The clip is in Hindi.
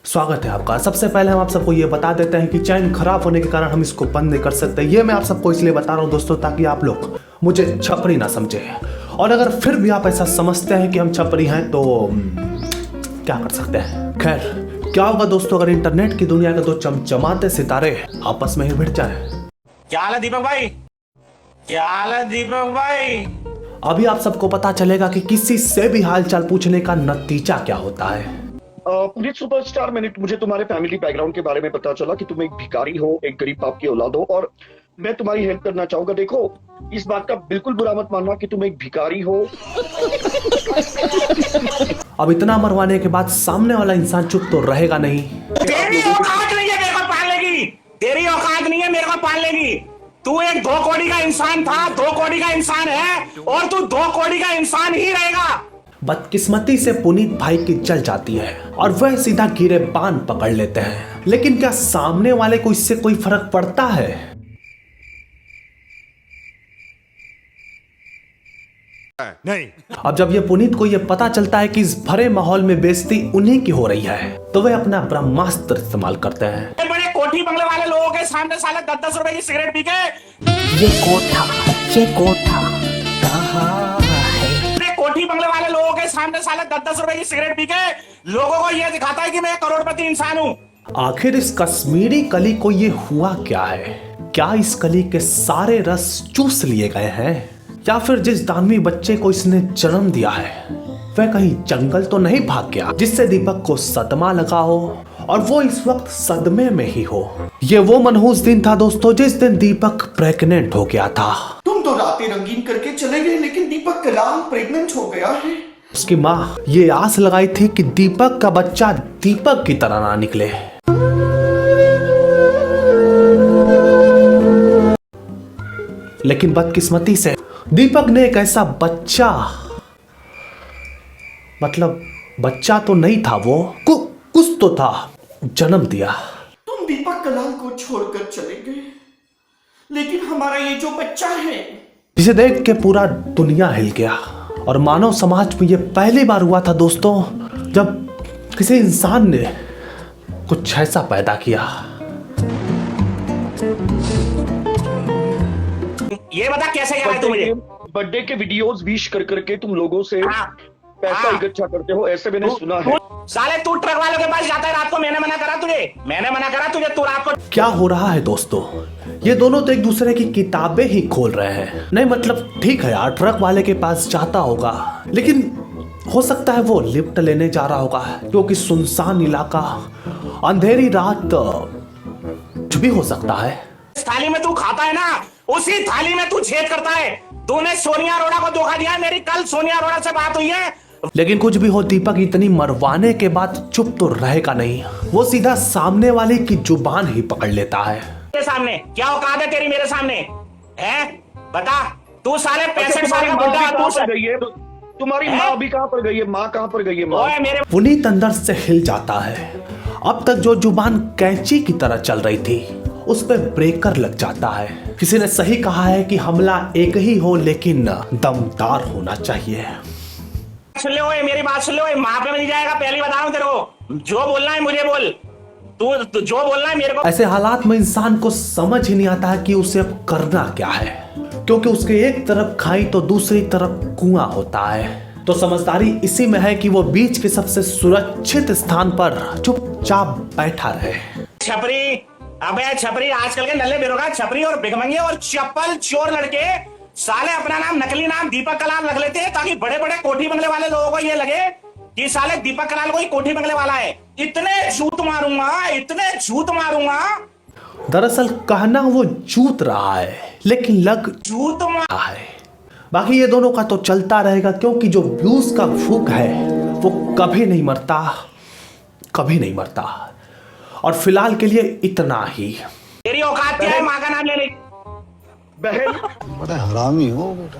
स्वागत है आपका। सबसे पहले हम आप सबको ये बता देते हैं कि चैन खराब होने के कारण हम इसको बंद नहीं कर सकते। ये मैं आप सबको इसलिए बता रहा हूँ दोस्तों, ताकि आप लोग मुझे छपरी ना समझे। और अगर फिर भी आप ऐसा समझते हैं कि हम छपरी हैं तो क्या कर सकते हैं। खैर, क्या होगा दोस्तों अगर इंटरनेट की दुनिया के दो चमचमाते सितारे आपस में ही भिड़ जाए। क्या हाल है दीपक भाई? क्या हाल है दीपक भाई? अभी आप सबको पता चलेगा कि किसी से भी हालचाल पूछने का नतीजा क्या होता है। पुनीत सुपरस्टार, मुझे तुम्हारे फैमिली बैकग्राउंड के बारे में पता चला कि तुम एक भिखारी हो, एक गरीब बाप की औलाद हो, और मैं तुम्हारी हेल्प करना चाहूंगा। देखो, इस बात का बिल्कुल बुरा मत मानना कि तुम एक भिखारी हो। अब इतना मरवाने के बाद सामने वाला इंसान चुप तो रहेगा नहीं। तेरी औकात नहीं है मेरे को पालने की, तेरी औकात नहीं है मेरे को पालने की। तू एक 2 कौड़ी का इंसान था, 2 कौड़ी का इंसान है, और तू 2 कौड़ी का इंसान ही रहेगा। बदकिस्मती से पुनीत भाई की जल जाती है और वह सीधा गिरे बान पकड़ लेते हैं। लेकिन क्या सामने वाले को इससे कोई फर्क पड़ता है? नहीं। अब जब ये पुनीत को ये पता चलता है कि इस भरे माहौल में बेइज्जती उन्हीं की हो रही है, तो वे अपना ब्रह्मास्त्र इस्तेमाल करते हैं। बड़े कोठी बंगले वाले लोगों के सामने साले 10-10 रुपए की सिगरेट पी के ये कोठा कहाँ है? कोठी बंगले वाले लोगों के सामने साले 10-10 रुपए की सिगरेट पी के लोगों को ये दिखाता है कि मैं करोड़पति इंसान हूँ। आखिर इस कश्मीरी कली को ये हुआ क्या है? क्या इस कली के सारे रस चूस लिए गए हैं, या फिर जिस दानवी बच्चे को इसने जन्म दिया है वह कहीं जंगल तो नहीं भाग गया, जिससे दीपक को सदमा लगा हो और वो इस वक्त सदमे में ही हो। ये वो मनहूस दिन था दोस्तों जिस दिन दीपक प्रेग्नेंट हो गया था। तुम तो रातें रंगीन करके चले गए, लेकिन दीपक कलाम प्रेग्नेंट हो गया है। उसकी माँ ये आस लगाई थी कि दीपक का बच्चा दीपक की तरह ना निकले। लेकिन बदकिस्मती से दीपक ने एक ऐसा बच्चा तो नहीं था, वो कुछ तो था, जन्म दिया। तुम दीपक कलाम को छोड़कर चले गए, लेकिन हमारा ये जो बच्चा है, जिसे देख के पूरा दुनिया हिल गया। और मानव समाज में ये पहली बार हुआ था दोस्तों जब किसी इंसान ने कुछ ऐसा पैदा किया। ये बता कैसे क्या है तू मुझे? बर्थडे के वीडियोस विश कर करके तुम लोगों से पैसा इकट्ठा करते हो, ऐसे मैंने सुना है। साले तू ट्रक वालों के पास जाता है रात को, मैंने मना करा तुझे, तू रात को। क्या हो रहा है दोस्तों, ये दोनों तो एक दूसरे की किताबें ही खोल रहे हैं। नहीं मतलब ठीक है यार, ट्रक वाले के पास जाता होगा, लेकिन हो सकता है वो लिफ्ट लेने जा रहा होगा, क्योंकि सुनसान इलाका, अंधेरी रात, कुछ भी हो सकता है। इस थाली में तू खाता है ना, उसी थाली में तू छेद करता है। तूने सोनिया अरोड़ा को धोखा दिया है। मेरी कल सोनिया अरोड़ा से बात हुई है। लेकिन कुछ भी हो, दीपक इतनी मरवाने के बाद चुप तो रहेगा नहीं। वो सीधा सामने वाले की जुबान ही पकड़ लेता है। तेरे सामने क्या औकात है तेरी? मेरे सामने है? बता। तू साले 65 साल का बुढ़ा, तुम्हारी माँ भी कहाँ पर गई है? माँ कहाँ पर गई है? माँ मेरे पुनीत अंदर से हिल जाता है। अब तक जो जुबान कैंची की तरह चल रही थी उस पर ब्रेकर लग जाता है। किसी ने सही कहा है कि हमला एक ही हो लेकिन दमदार होना चाहिए। सुन ले ओए, मेरी बात सुन ले ओए, माँ पे नहीं जाएगा, पहले बता रहा हूँ तेरे को। जो बोलना है मुझे बोल, तू जो बोलना है मेरे को। ऐसे हालात में इंसान को समझ ही नहीं आता है कि उसे अब करना क्या है, क्योंकि उसके एक तरफ खाई तो दूसरी तरफ कुआं होता है। तो समझदारी इसी में है कि वो बीच के सबसे सुरक्षित स्थान पर चुपचाप बैठा रहे। छपरी, अबे छपरी, आजकल के नल्ले बेरोजगार छपरी और भिखमंगे और चप्पल चोर लड़के साले अपना नाम, नकली नाम दीपक कलाम रख लेते हैं, ताकि बड़े बड़े कोठी बंगले वाले लोगों को ये लगे कि साले दीपक कलाम कोई कोठी बंगले वाला है। इतने झूठ मारूंगा। दरअसल कहना वो जूत रहा है, लेकिन लग झूठ रहा है। बाकी ये दोनों का तो चलता रहेगा, क्योंकि जो व्यूज का भूख है वो कभी नहीं मरता। और फिलहाल के लिए इतना ही। तेरी औकात क्या है माँ का नाम लेने? बहन बड़ा हरामी हो बेटा।